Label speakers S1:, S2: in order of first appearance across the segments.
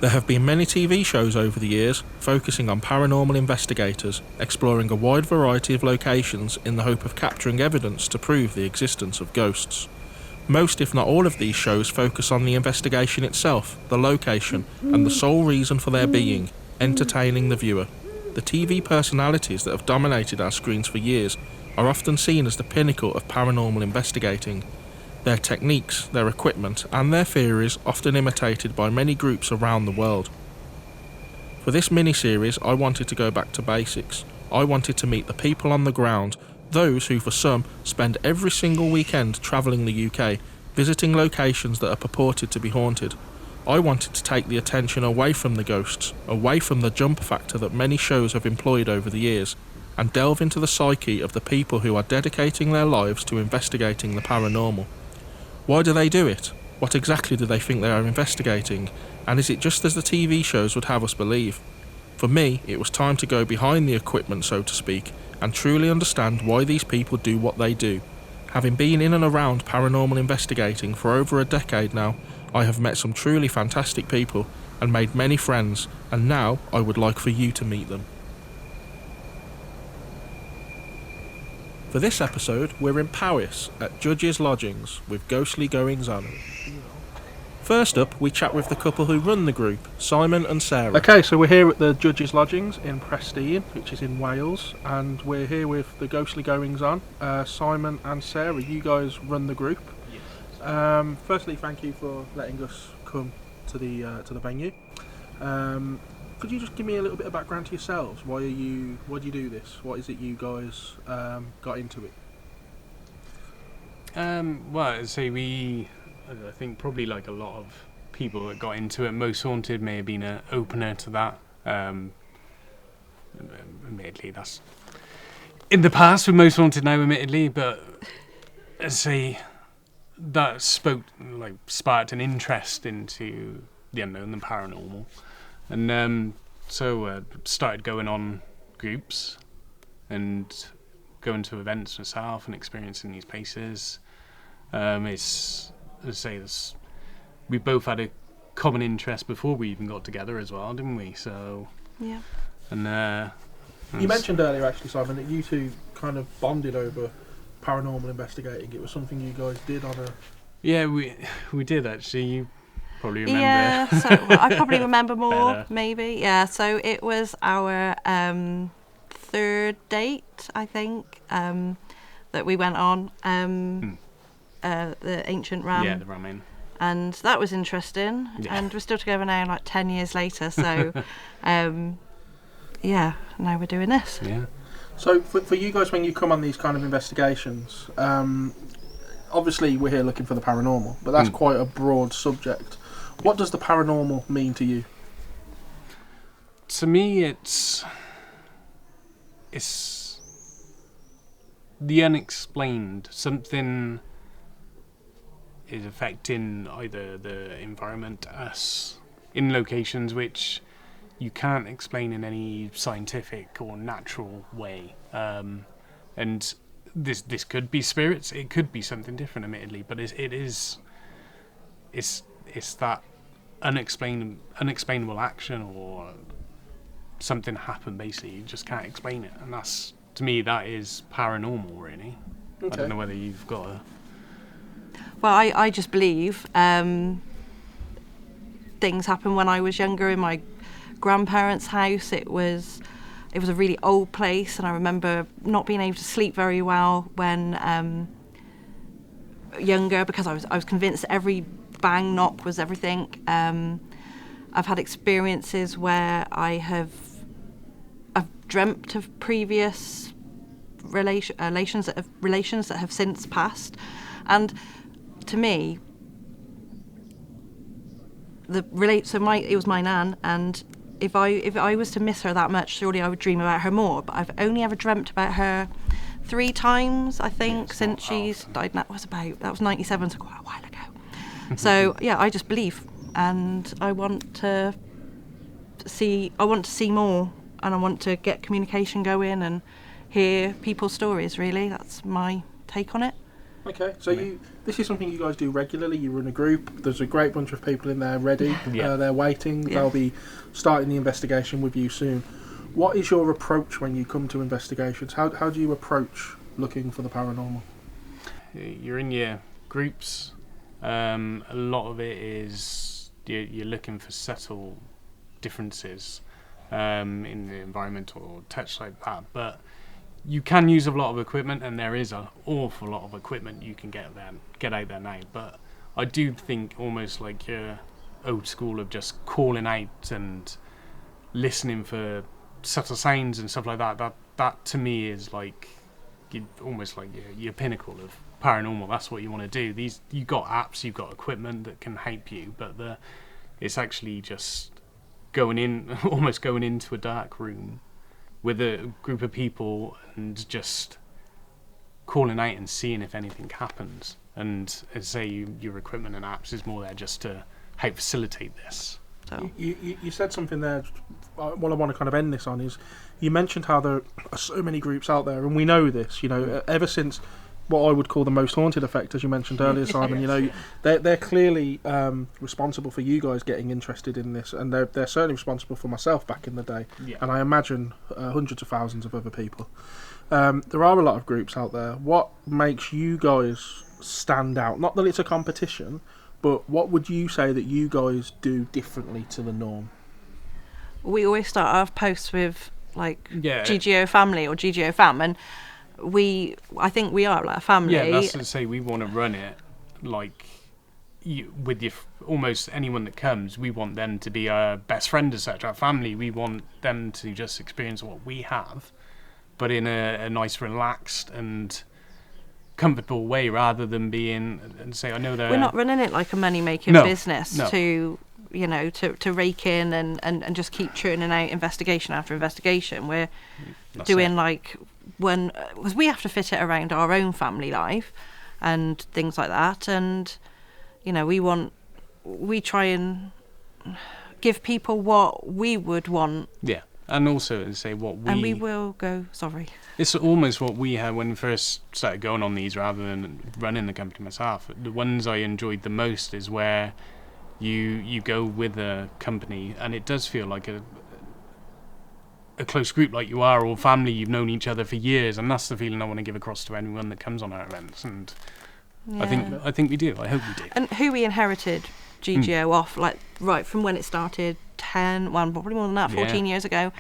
S1: There have been many TV shows over the years focusing on paranormal investigators, exploring a wide variety of locations in the hope of capturing evidence to prove the existence of ghosts. Most, if not all, of these shows focus on the investigation itself, the location, and the sole reason for their being, entertaining the viewer. The TV personalities that have dominated our screens for years are often seen as the pinnacle of paranormal investigating. Their techniques, their equipment, and their theories often imitated by many groups around the world. For this mini-series, I wanted to go back to basics. I wanted to meet the people on the ground, those who for some spend every single weekend travelling the UK, visiting locations that are purported to be haunted. I wanted to take the attention away from the ghosts, away from the jump factor that many shows have employed over the years, and delve into the psyche of the people who are dedicating their lives to investigating the paranormal. Why do they do it? What exactly do they think they are investigating? And is it just as the TV shows would have us believe? For me, it was time to go behind the equipment, so to speak, and truly understand why these people do what they do. Having been in and around paranormal investigating for over a decade now, I have met some truly fantastic people and made many friends, and now I would like for you to meet them. For this episode, we're in Powys at Judge's Lodgings with ghostly goings-on. First up, we chat with the couple who run the group, Simon and Sarah. Okay, so we're here at the Judge's Lodgings in Presteigne, which is in Wales, and we're here with the ghostly goings-on, Simon and Sarah. You guys run the group. Yes. Firstly, thank you for letting us come to the venue. Could you just give me a little bit of background to yourselves? Why do you do this? What is it you guys got into it?
S2: Well, so I think probably like a lot of people that got into it, Most Haunted may have been an opener to that. Admittedly, that's in the past with Most Haunted now, admittedly, but say that sparked an interest into the unknown, the paranormal. And so started going on groups and going to events myself and experiencing these places. We both had a common interest before we even got together as well, didn't we? So
S3: yeah.
S1: And you mentioned earlier, actually, Simon, that you two kind of bonded over paranormal investigating. It was something you guys did on a...
S2: Yeah, we did actually. You probably remember.
S3: Yeah, so I probably remember more, maybe. Yeah, so it was our third date, I think, that we went on. The ancient ram.
S2: Yeah, the ramming.
S3: And that was interesting. Yeah. And we're still together now, like 10 years later. So, yeah, now we're doing this.
S2: Yeah.
S1: So for you guys, when you come on these kind of investigations, obviously we're here looking for the paranormal, but that's quite a broad subject. What does the paranormal mean to you?
S2: To me, it's the unexplained. Something is affecting either the environment, us, in locations which you can't explain in any scientific or natural way. And this could be spirits, it could be something different, admittedly, but it's that unexplainable action or something happened, basically. You just can't explain it, and that's, to me, that is paranormal, really. Okay. I don't know whether you've got a...
S3: Well, I just believe things happened when I was younger in my grandparents' house. It was a really old place, and I remember not being able to sleep very well when younger, because I was convinced that every bang knock was everything. I've had experiences where I've dreamt of previous relations that have since passed, and to me, it was my nan, and if I was to miss her that much, surely I would dream about her more. But I've only ever dreamt about her 3 times, I think, since she's died. That was 97, so quite a while ago. So yeah, I just believe, and I want to see more, and I want to get communication going and hear people's stories. Really, that's my take on it.
S1: Okay, so this is something you guys do regularly. You run a group. There's a great bunch of people in there ready. They're waiting.
S3: Yeah.
S1: They'll be starting the investigation with you soon. What is your approach when you come to investigations? How do you approach looking for the paranormal?
S2: You're in your groups. A lot of it is you're looking for subtle differences in the environment or touch like that. But you can use a lot of equipment, and there is an awful lot of equipment you can get out there now. But I do think almost like your old school of just calling out and listening for subtle sounds and stuff like that. That to me is like almost like your pinnacle of paranormal. That's what you want to do. You got apps, you've got equipment that can help you, but it's actually just almost going into a dark room with a group of people and just calling out and seeing if anything happens. And as I say, your equipment and apps is more there just to help facilitate this.
S3: So
S1: You said something there. What I want to kind of end this on is you mentioned how there are so many groups out there, and we know this. Ever since what I would call the Most Haunted effect, as you mentioned earlier, Simon. They're clearly responsible for you guys getting interested in this, and they're certainly responsible for myself back in the day, and I imagine hundreds of thousands of other people. There are a lot of groups out there. What makes you guys stand out? Not that it's a competition, but what would you say that you guys do differently to the norm?
S3: we always start our posts with like
S2: Yeah.
S3: GGO family or GGO fam, and I think we are like a family.
S2: Yeah, that's to say we want to run it like with almost anyone that comes. We want them to be our best friend as such, our family. We want them to just experience what we have, but in a nice, relaxed and comfortable way, rather than being and say, I know that
S3: We're not running it like a money-making
S2: No,
S3: business
S2: no.
S3: to rake in and just keep churning out investigation after investigation. We're
S2: That's
S3: doing
S2: it.
S3: like one, because we have to fit it around our own family life and things like that, and we try and give people what we would want,
S2: Yeah, and also to say what
S3: and we will go, sorry.
S2: It's almost what we had when we first started going on these, rather than running the company myself. The ones I enjoyed the most is where you go with a company and it does feel like a close group, like you are, or family. You've known each other for years, and that's the feeling I want to give across to anyone that comes on our events. And I think we do. I hope we do.
S3: And who we inherited GGO off, like right from when it started, probably more than that, 14 years ago.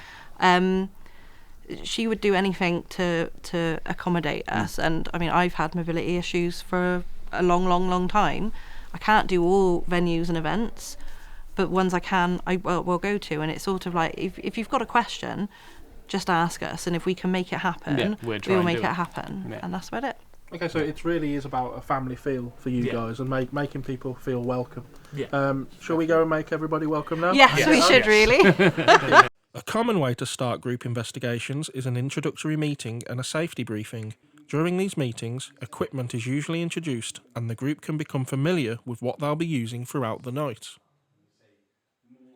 S3: She would do anything to accommodate us. And I mean, I've had mobility issues for a long, long, long time. I can't do all venues and events, but ones I can, I will go to. And it's sort of like, if you've got a question, just ask us, and if we can make it happen,
S2: we'll
S3: we will
S2: and
S3: make
S2: do
S3: it happen.
S2: Yeah.
S3: And that's about it.
S1: Okay, so it really is about a family feel for you guys and making people feel welcome.
S2: Yeah.
S1: Shall we go and make everybody welcome now?
S3: Yes, we should really.
S1: A common way to start group investigations is an introductory meeting and a safety briefing. During these meetings, equipment is usually introduced and the group can become familiar with what they'll be using throughout the night.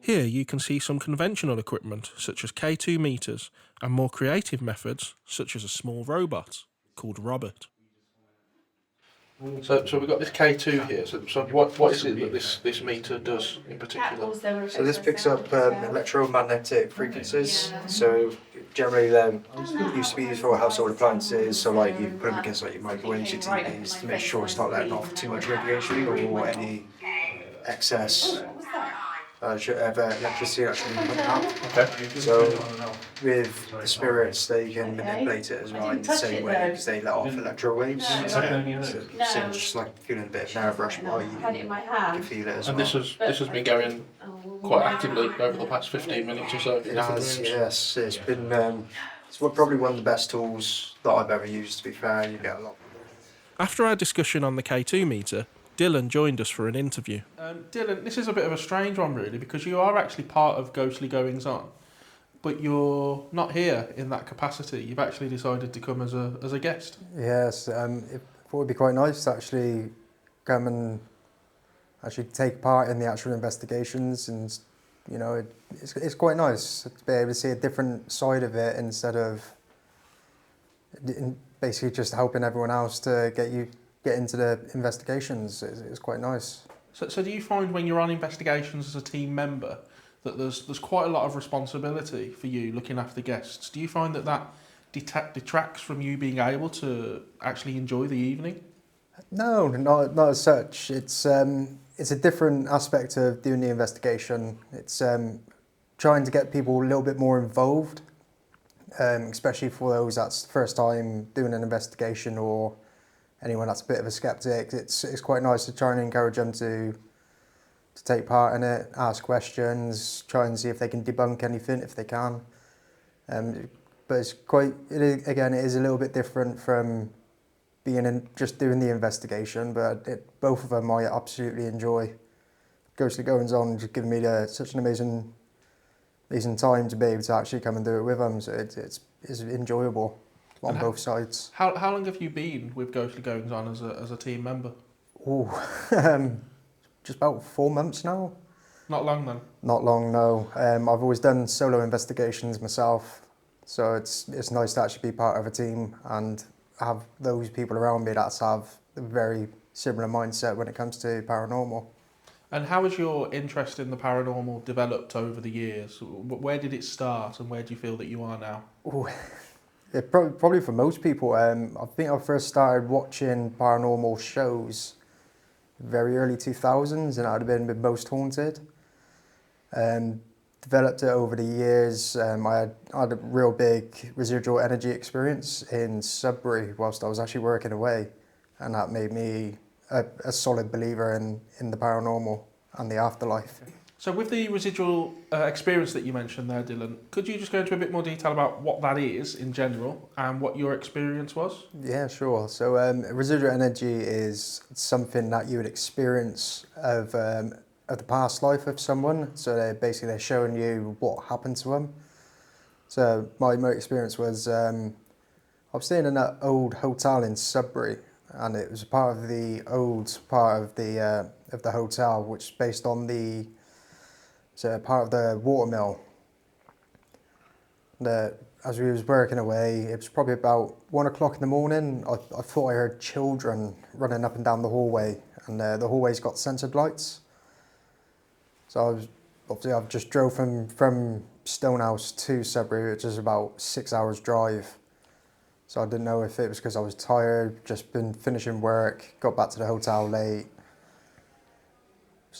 S1: Here you can see some conventional equipment such as K2 meters and more creative methods such as a small robot called Robert. So we've got this K2 here. So what is it that this meter does in particular?
S4: So this picks up electromagnetic frequencies. So generally them used to be used for household appliances. So like you put them against like your microwaves, your TVs to make sure it's not letting off too much radiation or any excess of electricity actually coming out. Okay. So with the spirits, they can manipulate it as well in the same way because they let off electro waves. So it's just like feeling a bit of nerve rush, but you can feel it as well.
S1: And this has been going quite actively over the past 15 minutes or so.
S4: It has, yes. It's been it's probably one of the best tools that I've ever used. To be fair, you get a lot.
S1: After our discussion on the K2 meter, Dylan joined us for an interview. Dylan, this is a bit of a strange one really, because you are actually part of Ghostly Goings On, but you're not here in that capacity. You've actually decided to come as a guest.
S5: Yes, it would be quite nice to actually come and actually take part in the actual investigations, and it's quite nice to be able to see a different side of it instead of basically just helping everyone else to get into the investigations. It's quite nice.
S1: So do you find when you're on investigations as a team member that there's quite a lot of responsibility for you looking after guests? Do you find that detracts from you being able to actually enjoy the evening?
S5: No, not as such. It's a different aspect of doing the investigation. It's trying to get people a little bit more involved, especially for those that's the first time doing an investigation, or anyone that's a bit of a skeptic. It's quite nice to try and encourage them to take part in it, ask questions, try and see if they can debunk anything if they can. But it is a little bit different from just doing the investigation, but both of them I absolutely enjoy. Ghostly Goings On just giving me such an amazing time to be able to actually come and do it with them, so it's enjoyable on both sides.
S1: How long have you been with Ghostly Goings On as a team member?
S5: Oh, just about 4 months now.
S1: Not long then? Not
S5: long, no. I've always done solo investigations myself, so it's nice to actually be part of a team and have those people around me that have a very similar mindset when it comes to paranormal.
S1: And how has your interest in the paranormal developed over the years? Where did it start and where do you feel that you are now?
S5: Ooh, probably for most people, I think I first started watching paranormal shows very early 2000s, and that would have been with Most Haunted. Developed it over the years. I had a real big residual energy experience in Sudbury whilst I was actually working away, and that made me a solid believer in the paranormal and the afterlife.
S1: So with the residual experience that you mentioned there, Dylan, could you just go into a bit more detail about what that is in general and what your experience was?
S5: Yeah, sure. So residual energy is something that you would experience of the past life of someone. So they're showing you what happened to them. So my experience was I was staying in that old hotel in Sudbury, and it was part of the old part of the hotel, which is based on part of the watermill. As we was working away, it was probably about 1 o'clock in the morning. I thought I heard children running up and down the hallway, and the hallway's got censored lights. So I've just drove from Stonehouse to Sudbury, which is about 6 hours drive. So I didn't know if it was because I was tired, just been finishing work, got back to the hotel late.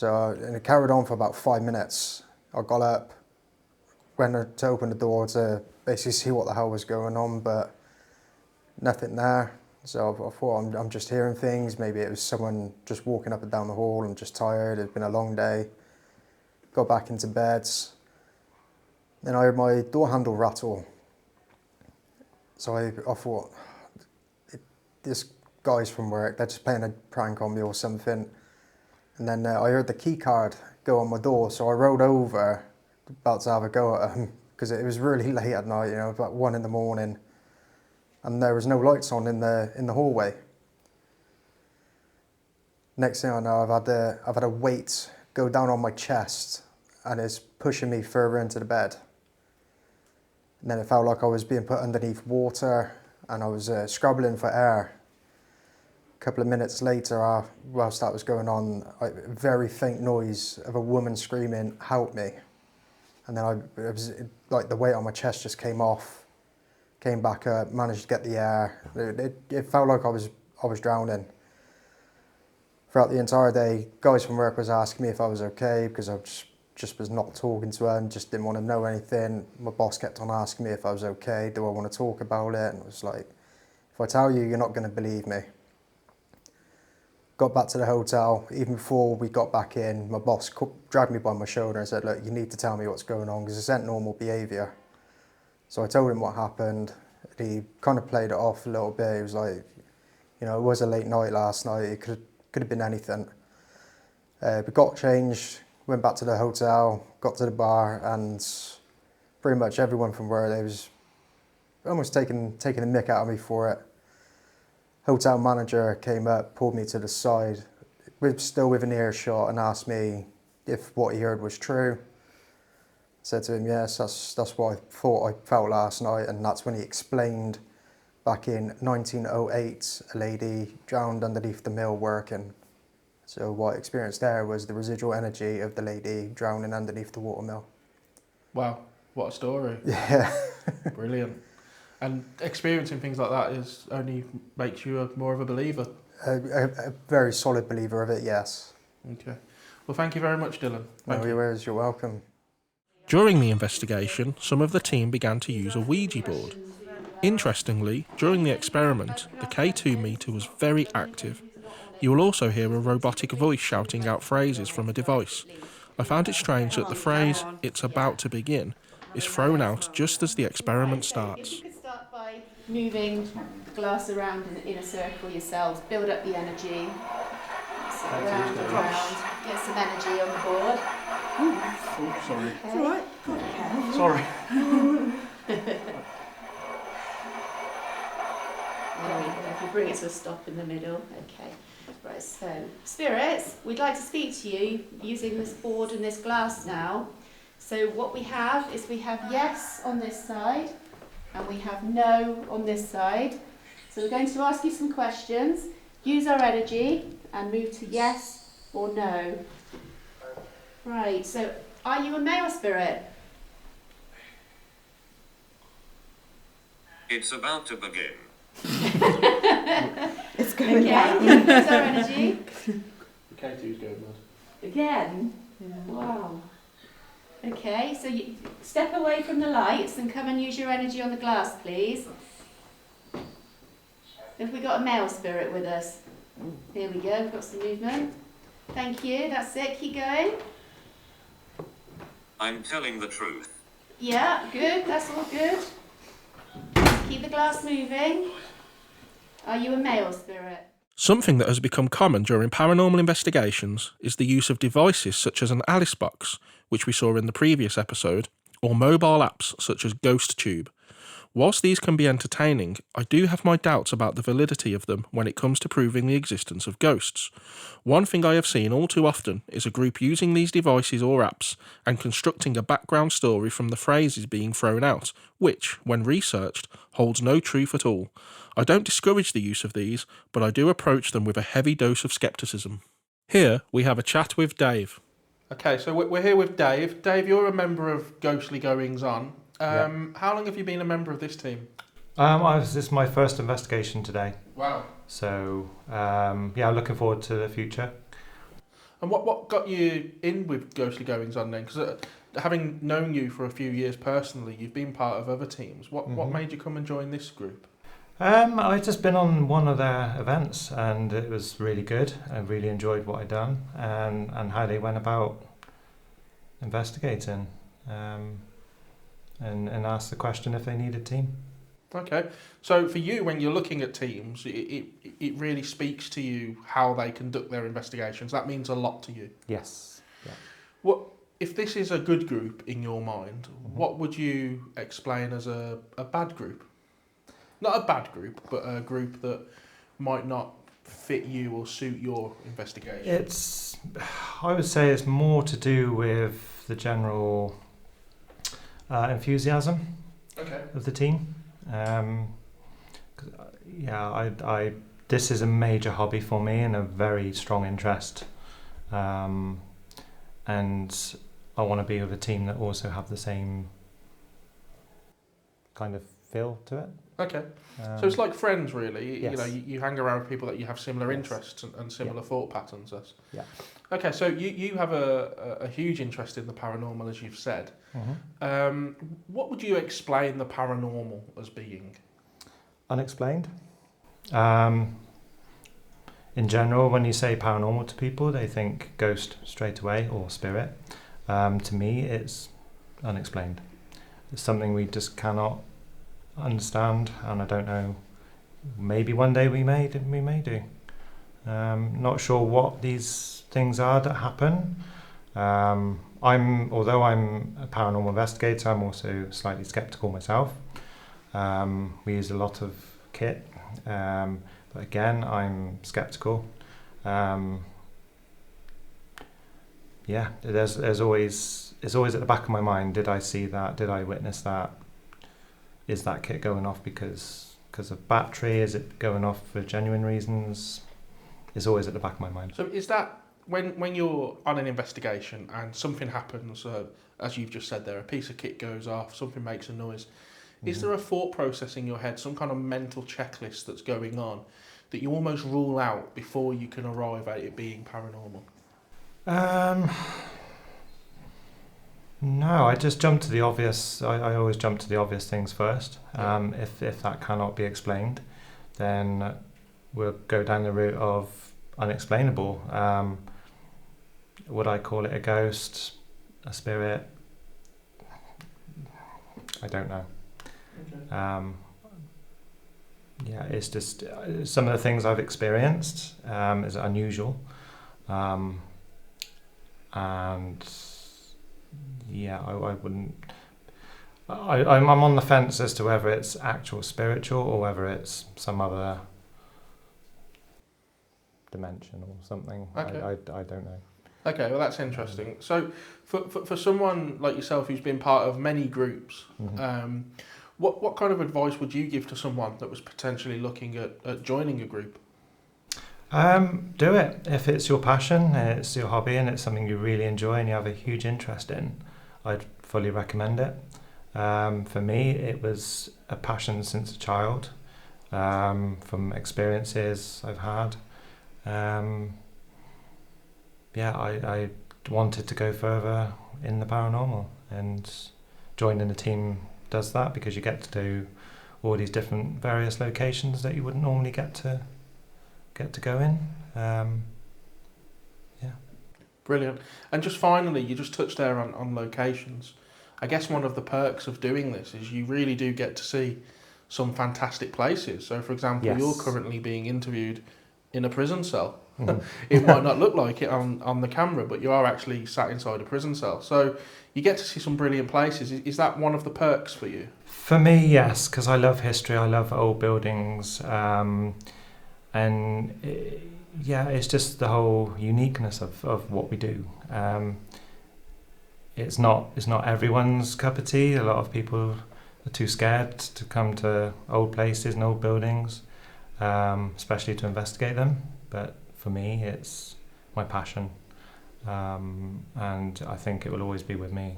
S5: And it carried on for about 5 minutes. I got up, went to open the door to basically see what the hell was going on, but nothing there. So I thought I'm just hearing things. Maybe it was someone just walking up and down the hall. I'm just tired. It's been a long day. Got back into bed. Then I heard my door handle rattle. So I thought, this guy's from work. They're just playing a prank on me or something. And then I heard the key card go on my door, so I rolled over, about to have a go at him, because it was really late at night, about 1 in the morning, and there was no lights on in the hallway. Next thing I know, I've had a weight go down on my chest, and it's pushing me further into the bed. And then it felt like I was being put underneath water, and I was scrabbling for air. A couple of minutes later, whilst that was going on, a very faint noise of a woman screaming, "Help me!" And then it was like the weight on my chest just came off, came back up, managed to get the air. It felt like I was drowning. Throughout the entire day, guys from work was asking me if I was okay, because I just was not talking to them, just didn't want to know anything. My boss kept on asking me if I was okay, do I want to talk about it? And it was like, if I tell you, you're not going to believe me. Got back to the hotel. Even before we got back in, my boss dragged me by my shoulder and said, "Look, you need to tell me what's going on, because it's not normal behaviour." So I told him what happened. He kind of played it off a little bit. He was like, it was a late night last night. It could have been anything. We got changed, went back to the hotel, got to the bar, and pretty much everyone from where they was almost taking the mick out of me for it. Hotel manager came up, pulled me to the side, still with an earshot, and asked me if what he heard was true. I said to him, yes, that's what I thought I felt last night, and that's when he explained back in 1908, a lady drowned underneath the mill working. So what I experienced there was the residual energy of the lady drowning underneath the watermill.
S1: Wow, what a story.
S5: Yeah.
S1: Brilliant. And experiencing things like that is only makes you more of a believer.
S5: A very solid believer of it, yes.
S1: Okay. Well, thank you very much, Dylan. Thank
S5: No
S1: you.
S5: worries, you're welcome.
S1: During the investigation, some of the team began to use a Ouija board. Interestingly, during the experiment, the K2 meter was very active. You will also hear a robotic voice shouting out phrases from a device. I found it strange that the phrase, "it's about to begin," is thrown out just as the experiment starts.
S6: If you could start by moving the glass around in a circle yourselves, build up the energy. So around and around, get some energy on the board.
S1: Oh, sorry.
S6: It's all right.
S1: Sorry.
S6: There we go. If you bring it to a stop in the middle. Okay. Right, so spirits, we'd like to speak to you using this board and this glass now. So what we have is we have yes on this side and we have no on this side. So we're going to ask you some questions, use our energy and move to yes or no. Right, so are you a male spirit?
S7: It's about to begin.
S3: It's going
S6: Okay, use our energy.
S1: K2's going mad.
S6: Again? Wow. Okay, so you step away from the lights and come and use your energy on the glass, please. Have we got a male spirit with us? Here we go, we've got some movement. Thank you, that's it, keep going.
S7: I'm telling the truth.
S6: Yeah, good, that's all good. Keep the glass moving. Are you a male spirit?
S1: Something that has become common during paranormal investigations is the use of devices such as an Alice box, which we saw in the previous episode, or mobile apps such as GhostTube. Whilst these can be entertaining, I do have my doubts about the validity of them when it comes to proving the existence of ghosts. One thing I have seen all too often is a group using these devices or apps and constructing a background story from the phrases being thrown out, which, when researched, holds no truth at all. I don't discourage the use of these, but I do approach them with a heavy dose of scepticism. Here we have a chat with Dave. Okay, so we're here with Dave. Dave, you're a member of Ghostly Goings On. How long have you been a member of this team?
S8: This is my first investigation today.
S1: Wow.
S8: So, yeah, looking forward to the future.
S1: And what got you in with Ghostly Goings On then? Because having known you for a few years personally, you've been part of other teams. What made you come and join this group?
S8: I'd just been on one of their events and it was really good. I really enjoyed what I'd done and how they went about investigating and asked the question if they needed a team.
S1: Okay, so for you, when you're looking at teams, it really speaks to you how they conduct their investigations. That means a lot to you.
S8: Yes. Yeah.
S1: What if this is a good group in your mind? What would you explain as a bad group? Not a bad group, but a group that might not fit you or suit your investigation.
S8: I would say it's more to do with the general enthusiasm of the team. This is a major hobby for me and a very strong interest, and I want to be with a team that also have the same kind of feel to it.
S1: Okay, so it's like friends, really.
S8: Yes.
S1: You know, you hang around with people that you have similar interests and similar thought patterns as. Yeah. Okay, so you have a huge interest in the paranormal, as you've said. What would you explain the paranormal as being?
S8: Unexplained. In general, when you say paranormal to people, they think ghost straight away or spirit. To me, it's unexplained. It's something we just cannot understand, and I don't know. Maybe one day we may do. Not sure what these things are that happen. Although I'm a paranormal investigator, I'm also slightly skeptical myself. We use a lot of kit, but again, I'm skeptical. There's always at the back of my mind. Did I see that? Did I witness that? Is that kit going off because because of battery? Is it going off for genuine reasons? It's always at the back of my mind.
S1: So is that when you're on an investigation and something happens, as you've just said there, a piece of kit goes off, something makes a noise, is there a thought process in your head, some kind of mental checklist that's going on that you almost rule out before you can arrive at it being paranormal?
S8: No, I just jump to the obvious. I always jump to the obvious things first. If that cannot be explained, then we'll go down the route of unexplainable. Would I call it a ghost, a spirit? I don't know. Okay. Yeah, it's just some of the things I've experienced is unusual, and yeah, I wouldn't. I'm on the fence as to whether it's actual spiritual or whether it's some other dimension or something.
S1: Okay.
S8: I don't know.
S1: Okay, well that's interesting. So for someone like yourself who's been part of many groups, what kind of advice would you give to someone that was potentially looking at joining a group?
S8: Do it. If it's your passion, it's your hobby and it's something you really enjoy and you have a huge interest in, I'd fully recommend it. For me, it was a passion since a child, from experiences I've had. Yeah, I wanted to go further in the paranormal, and joining a team does that because you get to do all these different various locations that you wouldn't normally get to go in. Yeah.
S1: Brilliant. And just finally, you just touched there on locations. I guess one of the perks of doing this is you really do get to see some fantastic places. So, for example,
S8: Yes.
S1: You're currently being interviewed in a prison cell. It might not look like it on the camera, but you are actually sat inside a prison cell. So you get to see some brilliant places. Is that one of the perks for you?
S8: For me, yes, because I love history, I love old buildings, yeah, it's just the whole uniqueness of what we do. It's not everyone's cup of tea. A lot of people are too scared to come to old places and old buildings, especially to investigate them. But for me, it's my passion, and I think it will always be with me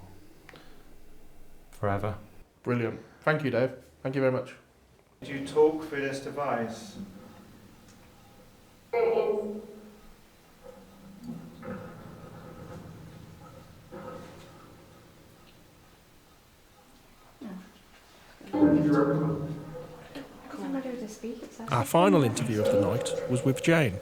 S8: forever.
S1: Brilliant. Thank you, Dave. Thank you very much.
S8: Did you talk through this device?
S1: Our final interview of the night was with Jane.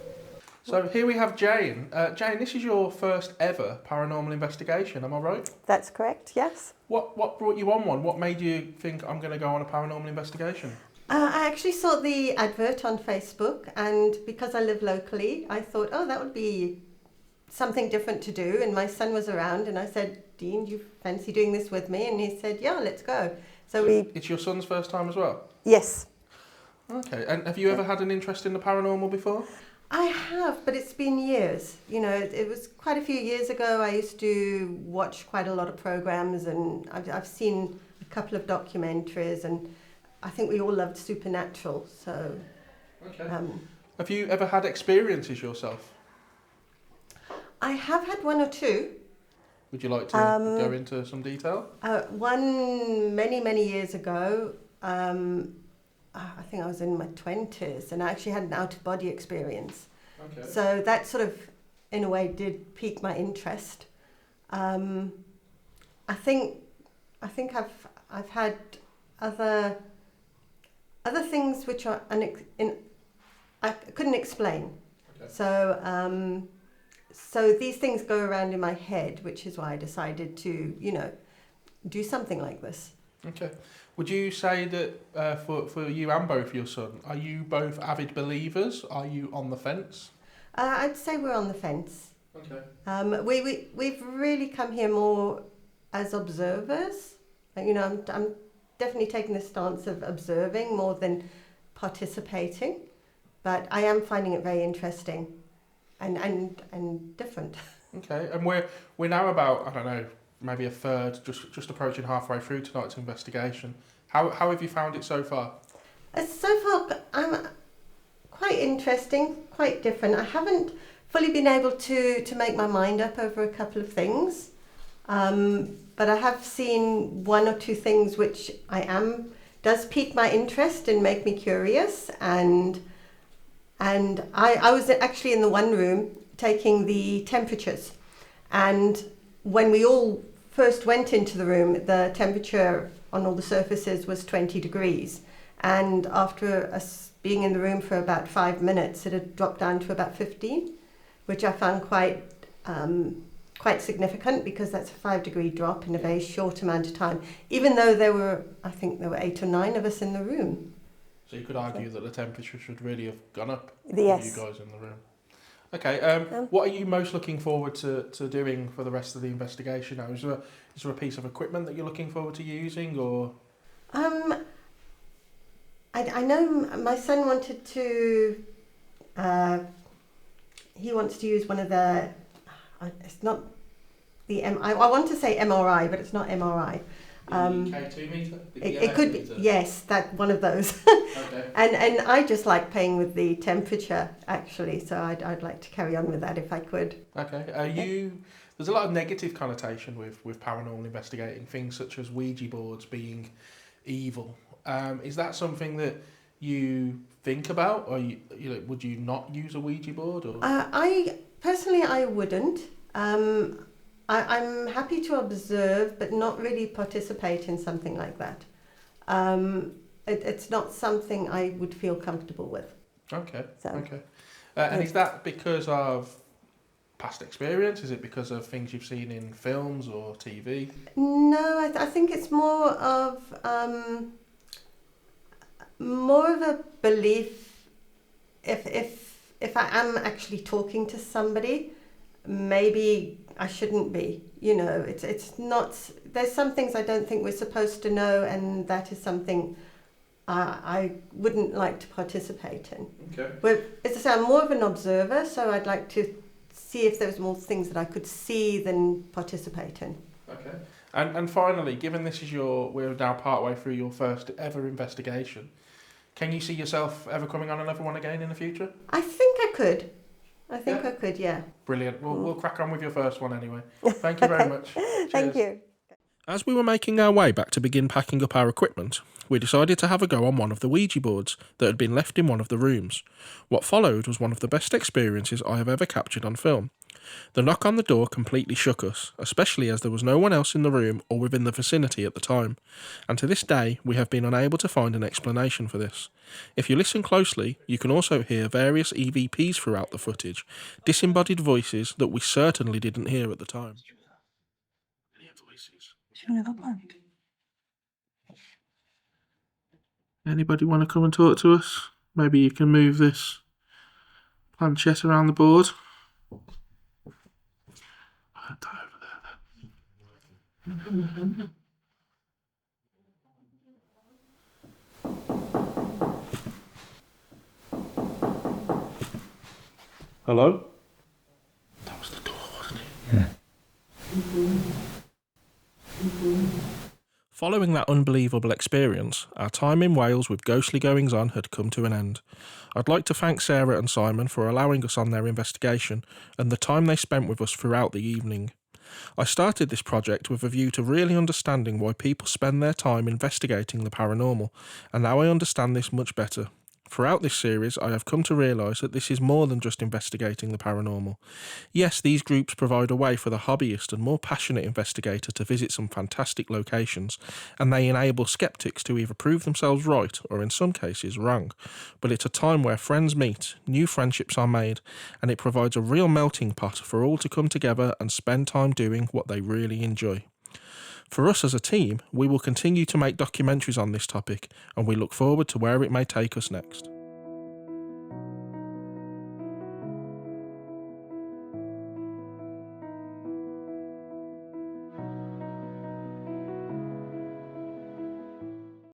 S1: So here we have Jane. Jane, this is your first ever paranormal investigation, am I right?
S9: That's correct, yes.
S1: What brought you on one? What made you think I'm going to go on a paranormal investigation?
S9: I actually saw the advert on Facebook, and because I live locally, I thought, oh, that would be something different to do. And my son was around, and I said, Dean, do you fancy doing this with me? And he said, yeah, let's go. So
S1: It's your son's first time as well?
S9: Yes.
S1: Okay, and have you ever had an interest in the paranormal before?
S9: I have, but it's been years. You know, it was quite a few years ago. I used to watch quite a lot of programs, and I've seen a couple of documentaries, and I think we all loved Supernatural. So,
S1: okay. Have you ever had experiences yourself?
S9: I have had one or two.
S1: Would you like to go into some detail?
S9: One many years ago. I think I was in my 20s, and I actually had an out-of-body experience. Okay. So that sort of, in a way, did pique my interest. I think I've had other things which are I couldn't explain. Okay. So these things go around in my head, which is why I decided to, do something like this.
S1: Okay. Would you say that for you and both your son, are you both avid believers? Are you on the fence?
S9: I'd say we're on the fence.
S1: Okay.
S9: We've really come here more as observers. I'm definitely taking the stance of observing more than participating, but I am finding it very interesting and different.
S1: Okay, and we're now about, I don't know, maybe a third, just approaching halfway through tonight's investigation. How have you found it so far?
S9: So far, I'm quite interesting, quite different. I haven't fully been able to make my mind up over a couple of things, but I have seen one or two things which does pique my interest and make me curious. And I was actually in the one room taking the temperatures, and when we all first went into the room, the temperature on all the surfaces was 20 degrees. And after us being in the room for about 5 minutes, it had dropped down to about 15, which I found quite significant, because that's a 5-degree drop in a very short amount of time, even though I think there were 8 or 9 of us in the room.
S1: So you could argue that the temperature should really have gone up
S9: Yes.
S1: for you guys in the room. Okay, what are you most looking forward to doing for the rest of the investigation now? Is there a piece of equipment that you're looking forward to using, or...?
S9: I know my son wanted to... he wants to use one of the... it's not the... I want to say MRI, but it's not MRI.
S1: K2 meter?
S9: It could be, yes, that one of those.
S1: Okay.
S9: And I just like playing with the temperature, actually, so I'd like to carry on with that if I could.
S1: Okay. There's a lot of negative connotation with paranormal investigating, things such as Ouija boards being evil. Is that something that you think about, or would you not use a Ouija board? Or?
S9: I wouldn't. I'm happy to observe, but not really participate in something like that. It's not something I would feel comfortable with.
S1: Okay.
S9: So,
S1: okay. And is that because of past experience? Is it because of things you've seen in films or TV?
S9: No, I think it's more of a belief. If I am actually talking to somebody, maybe I shouldn't be. It's not. There's some things I don't think we're supposed to know, and that is something I wouldn't like to participate in.
S1: Okay.
S9: But as I say, I'm more of an observer, so I'd like to see if there was more things that I could see than participate in.
S1: Okay. And finally, given this is we're now partway through your first ever investigation, can you see yourself ever coming on another one again in the future?
S9: I think I could. I could, yeah.
S1: Brilliant. We'll crack on with your first one anyway. Thank you very much.
S9: Thank
S1: Cheers.
S9: you.
S1: As we were making our way back to begin packing up our equipment, we decided to have a go on one of the Ouija boards that had been left in one of the rooms. What followed was one of the best experiences I have ever captured on film. The knock on the door completely shook us, especially as there was no one else in the room or within the vicinity at the time, and to this day we have been unable to find an explanation for this. If you listen closely, you can also hear various EVPs throughout the footage, disembodied voices that we certainly didn't hear at the time. Anybody want to come and talk to us? Maybe you can move this planchette around the board. Hello? That was the door, wasn't it? Yeah. Following that unbelievable experience, our time in Wales with ghostly goings-on had come to an end. I'd like to thank Sarah and Simon for allowing us on their investigation and the time they spent with us throughout the evening. I started this project with a view to really understanding why people spend their time investigating the paranormal, and now I understand this much better. Throughout this series, I have come to realise that this is more than just investigating the paranormal. Yes, these groups provide a way for the hobbyist and more passionate investigator to visit some fantastic locations, and they enable skeptics to either prove themselves right or in some cases wrong. But it's a time where friends meet, new friendships are made, and it provides a real melting pot for all to come together and spend time doing what they really enjoy. For us as a team, we will continue to make documentaries on this topic, and we look forward to where it may take us next.